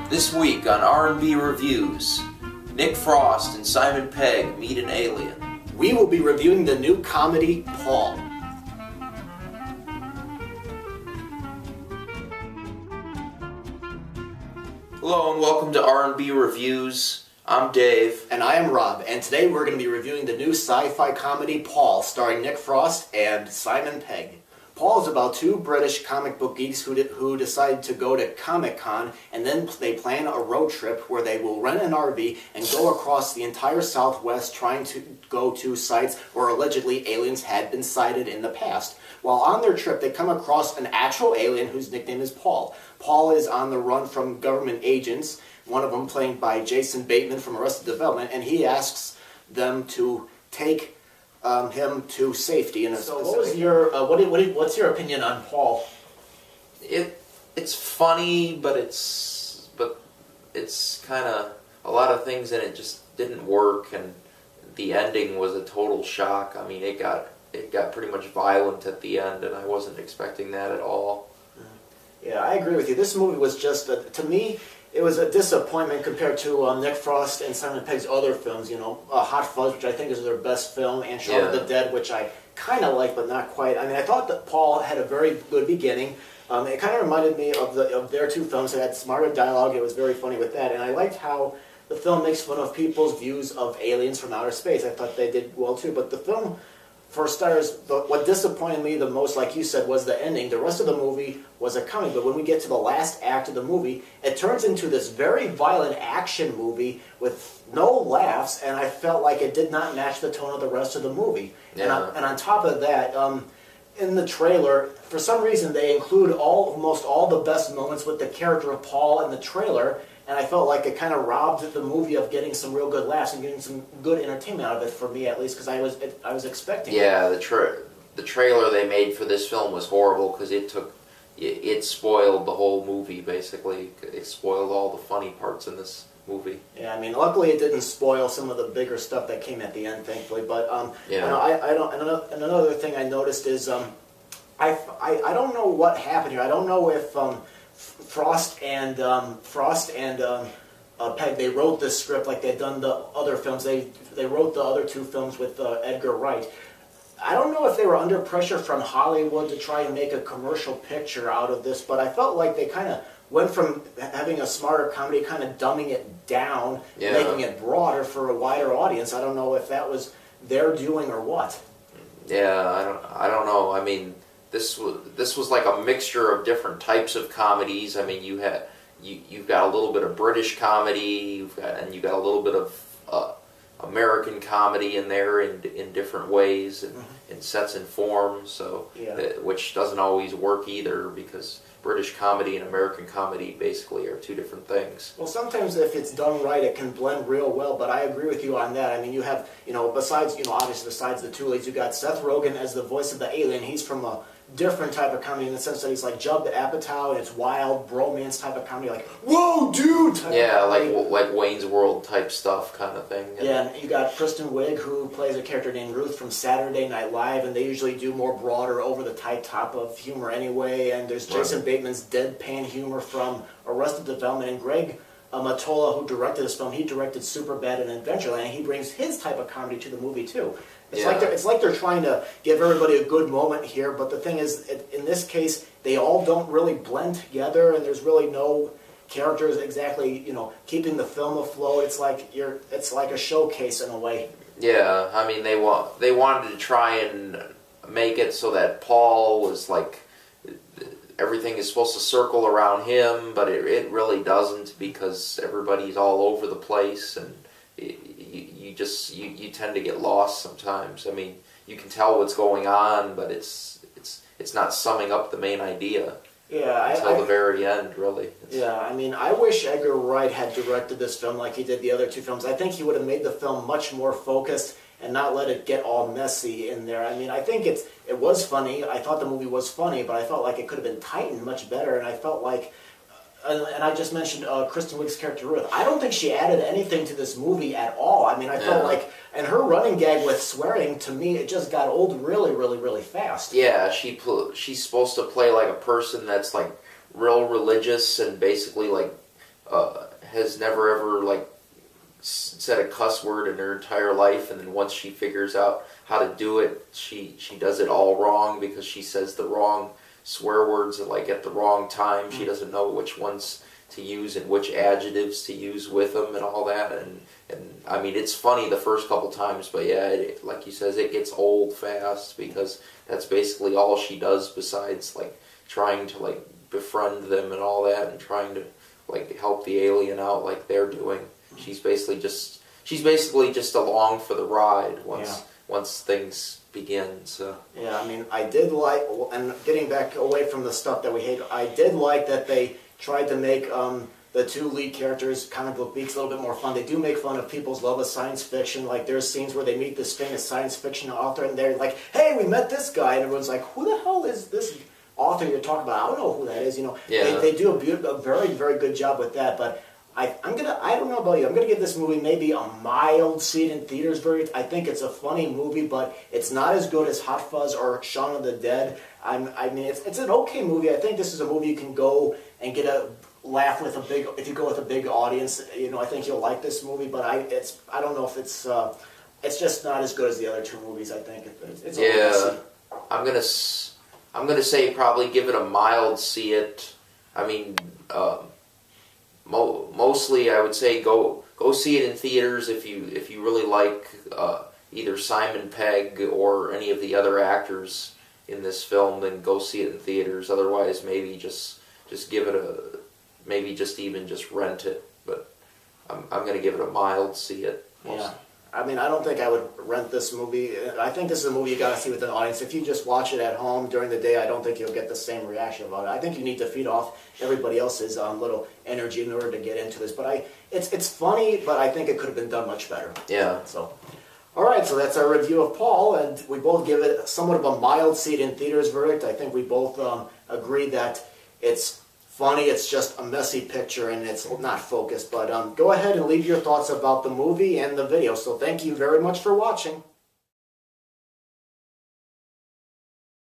This week on R&B Reviews, Nick Frost and Simon Pegg meet an alien. We will be reviewing the new comedy, Paul. Hello and welcome to R&B Reviews. I'm Dave. And I am Rob, and today we're going to be reviewing the new sci-fi comedy, Paul, starring Nick Frost and Simon Pegg. Paul is about two British comic book geeks who decide to go to Comic-Con, and then they plan a road trip where they will rent an RV and go across the entire Southwest trying to go to sites where allegedly aliens had been sighted in the past. While on their trip, they come across an actual alien whose nickname is Paul. Paul is on the run from government agents, one of them played by Jason Bateman from Arrested Development, and he asks them to take him to safety. So, what was your what's your opinion on Paul? It's funny, but it's kind of a lot of things in it just didn't work, and the ending was a total shock. I mean, it got pretty much violent at the end, and I wasn't expecting that at all. Yeah, I agree with you. This movie was just to me. It was a disappointment compared to Nick Frost and Simon Pegg's other films, Hot Fuzz, which I think is their best film, and Shaun of the Dead, which I kind of like, but not quite. I mean, I thought that Paul had a very good beginning. It kind of reminded me of their two films. It had smarter dialogue. It was very funny with that, and I liked how the film makes fun of people's views of aliens from outer space. I thought they did well, too. But the film, for starters, what disappointed me the most, like you said, was the ending. The rest of the movie was a comedy, but when we get to the last act of the movie, it turns into this very violent action movie with no laughs, and I felt like it did not match the tone of the rest of the movie. Yeah. And on top of that, in the trailer, for some reason, they include almost all the best moments with the character of Paul in the trailer, and I felt like it kind of robbed the movie of getting some real good laughs and getting some good entertainment out of it, for me at least, because I was expecting it. Yeah, the trailer they made for this film was horrible because it spoiled the whole movie, basically. It spoiled all the funny parts in this movie. Yeah, I mean, luckily it didn't spoil some of the bigger stuff that came at the end, thankfully. But and another thing I noticed is I don't know what happened here. I don't know if Frost and Pegg, they wrote this script like they'd done the other films. They wrote the other two films with Edgar Wright. I don't know if they were under pressure from Hollywood to try and make a commercial picture out of this, but I felt like they kind of went from having a smarter comedy, kind of dumbing it down, making it broader for a wider audience. I don't know if that was their doing or what. Yeah, I don't know. I mean, this was like a mixture of different types of comedies. I mean, you've got a little bit of British comedy, you've got a little bit of American comedy in there in different ways and in sense and form. So, which doesn't always work either, because British comedy and American comedy basically are two different things. Well, sometimes if it's done right, it can blend real well, but I agree with you on that. I mean, you have, besides the two leads, you got Seth Rogen as the voice of the alien. He's from a different type of comedy in the sense that he's like Judd Apatow, and it's wild, bromance type of comedy, like, whoa, dude! Type of like Wayne's World type stuff kind of thing. Yeah, and you got Kristen Wiig, who plays a character named Ruth from Saturday Night Live, and they usually do more broader, over-the-type type of humor anyway, and there's Jason Bateman's deadpan humor from Arrested Development, and Greg Matola, who directed this film, he directed Superbad and Adventureland, and he brings his type of comedy to the movie too. It's like they're trying to give everybody a good moment here, but the thing is, in this case, they all don't really blend together, and there's really no characters exactly, keeping the film afloat. It's like a showcase in a way. Yeah, I mean, they wanted to try and make it so that Paul was like, everything is supposed to circle around him, but it really doesn't, because everybody's all over the place, and you tend to get lost sometimes. I mean, you can tell what's going on, but it's not summing up the main idea. Yeah, until the very end, really. I mean, I wish Edgar Wright had directed this film like he did the other two films. I think he would have made the film much more focused and not let it get all messy in there. I mean, I think it was funny. I thought the movie was funny, but I felt like it could have been tightened much better, and I felt like, and I just mentioned Kristen Wiig's character Ruth. I don't think she added anything to this movie at all. I mean, I felt like, and her running gag with swearing, to me, it just got old really, really, really fast. Yeah, she's supposed to play like a person that's like real religious and basically like has never ever like said a cuss word in her entire life, and then once she figures out how to do it, she does it all wrong because she says the wrong swear words like at the wrong time. She doesn't know which ones to use and which adjectives to use with them and all that. And I mean, it's funny the first couple times, but yeah, like you says, it gets old fast because that's basically all she does besides like trying to like befriend them and all that and trying to like help the alien out like they're doing. She's basically just along for the ride once things begin. So yeah, I mean, I did like, and getting back away from the stuff that we hate, I did like that they tried to make the two lead characters, comic book geeks, a little bit more fun. They do make fun of people's love of science fiction. Like there's scenes where they meet this famous science fiction author, and they're like, "Hey, we met this guy," and everyone's like, "Who the hell is this author you're talking about? I don't know who that is." You know, yeah. They do a very, very good job with that. But I don't know about you. I'm gonna give this movie maybe a mild see it in theaters verdict. I think it's a funny movie, but it's not as good as Hot Fuzz or Shaun of the Dead. I mean, it's an okay movie. I think this is a movie you can go and get a laugh with if you go with a big audience. You know, I think you'll like this movie. But I don't know if it's just not as good as the other two movies. I think it's yeah. I'm gonna say probably give it a mild see it. I mean. Mostly, I would say go see it in theaters if you really like either Simon Pegg or any of the other actors in this film. Then go see it in theaters. Otherwise, maybe just give it just rent it. But I'm gonna give it a mild see it. Mostly. Yeah. I mean, I don't think I would rent this movie. I think this is a movie you got to see with an audience. If you just watch it at home during the day, I don't think you'll get the same reaction about it. I think you need to feed off everybody else's little energy in order to get into this. But it's funny, but I think it could have been done much better. Yeah. So, all right. So that's our review of Paul, and we both give it somewhat of a mild see it in theaters verdict. I think we both agree that it's funny, it's just a messy picture and it's not focused. But go ahead and leave your thoughts about the movie and the video. So thank you very much for watching.